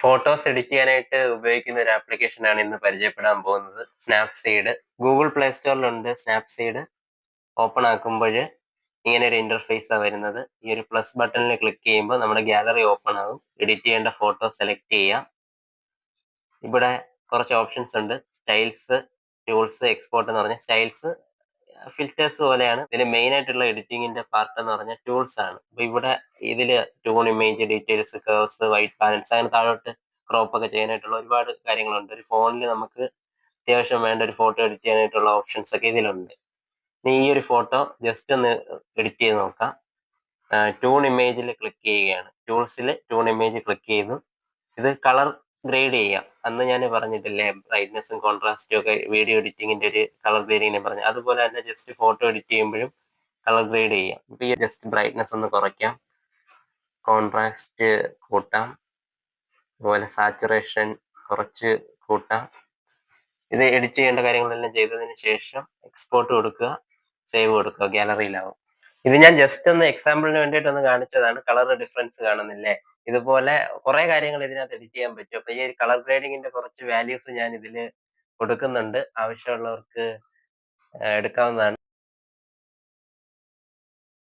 Photos edit ചെയ്യാനായിട്ട് ഉപയോഗിക്കുന്ന ഒരു ആപ്ലിക്കേഷനാണ് ഇന്ന് പരിചയപ്പെടാൻ പോകുന്നത്. സ്നാപ്സീഡ്. ഗൂഗിൾ പ്ലേ സ്റ്റോറിലുണ്ട് സ്നാപ്സീഡ്. ഓപ്പൺ ആക്കുമ്പഴ് ഇങ്ങനെ ഒരു ഇന്റർഫേസാ വരുന്നത്. ഈ ഒരു പ്ലസ് ബട്ടണിൽ ക്ലിക്ക് ചെയ്യുമ്പോൾ നമ്മുടെ ഗാലറി ഓപ്പൺ ആകും. എഡിറ്റ് ചെയ്യേണ്ട ഫോട്ടോ സെലക്ട് ചെയ്യാം. ഇവിടെ കുറച്ച് ഓപ്ഷൻസ് ഉണ്ട്. സ്റ്റൈൽസ്, ടൂൾസ്, എക്സ്പോർട്ട് എന്ന് പറഞ്ഞ സ്റ്റൈൽസ് ഫിൽറ്റേഴ്സ് പോലെയാണ്. ഇതിൽ മെയിൻ ആയിട്ടുള്ള എഡിറ്റിംഗിന്റെ പാർട്ട് എന്ന് പറഞ്ഞാൽ ടൂൾസ് ആണ്. അപ്പൊ ഇവിടെ ഇതില് tune, image, details, curves, white balance അങ്ങനെ താഴോട്ട് ക്രോപ്പ് ഒക്കെ ചെയ്യാനായിട്ടുള്ള ഒരുപാട് കാര്യങ്ങളുണ്ട്. ഒരു ഫോണിൽ നമുക്ക് അത്യാവശ്യം വേണ്ട ഒരു ഫോട്ടോ എഡിറ്റ് ചെയ്യാനായിട്ടുള്ള ഓപ്ഷൻസ് ഒക്കെ ഇതിലുണ്ട്. ഇനി ഈ ഒരു ഫോട്ടോ ജസ്റ്റ് ഒന്ന് എഡിറ്റ് ചെയ്ത് നോക്കാം. ടൂൺ ഇമേജിൽ ക്ലിക്ക് ചെയ്യുകയാണ്. ടൂൾസിൽ ടൂൺ ഇമേജ് ക്ലിക്ക് ചെയ്തു. ഇത് കളർ ഗ്രേഡ് ചെയ്യാം. അന്ന് ഞാൻ പറഞ്ഞിട്ടില്ലേ ബ്രൈറ്റ്നസും കോൺട്രാസ്റ്റും ഒക്കെ വീഡിയോ എഡിറ്റിംഗിന്റെ ഒരു കളർ ഗ്രേഡിങ്ങിനെ പറഞ്ഞു. അതുപോലെ തന്നെ ജസ്റ്റ് ഫോട്ടോ എഡിറ്റ് ചെയ്യുമ്പോഴും കളർ ഗ്രേഡ് ചെയ്യാം. ഇപ്പൊ ഈ ജസ്റ്റ് ബ്രൈറ്റ്നസ് ഒന്ന് കുറയ്ക്കാം, കോൺട്രാസ്റ്റ് കൂട്ടാം, അതുപോലെ സാച്ചുറേഷൻ കുറച്ച് കൂട്ടാം. ഇത് എഡിറ്റ് ചെയ്യേണ്ട കാര്യങ്ങളെല്ലാം ചെയ്തതിന് ശേഷം എക്സ്പോർട്ട് കൊടുക്കുക, സേവ് കൊടുക്കുക, ഗാലറിയിലാവും. ഇത് ഞാൻ ജസ്റ്റ് ഒന്ന് എക്സാമ്പിളിന് വേണ്ടിയിട്ട് ഒന്ന് കാണിച്ചതാണ്. കളർ ഡിഫറൻസ് കാണുന്നില്ലേ? ഇതുപോലെ കുറെ കാര്യങ്ങൾ ഇതിനകത്ത് എഡിറ്റ് ചെയ്യാൻ പറ്റും. അപ്പൊ ഈ ഒരു കളർ ഗ്രേഡിങ്ങിന്റെ കുറച്ച് വാല്യൂസ് ഞാൻ ഇതില് കൊടുക്കുന്നുണ്ട്. ആവശ്യമുള്ളവർക്ക് എടുക്കാവുന്നതാണ്.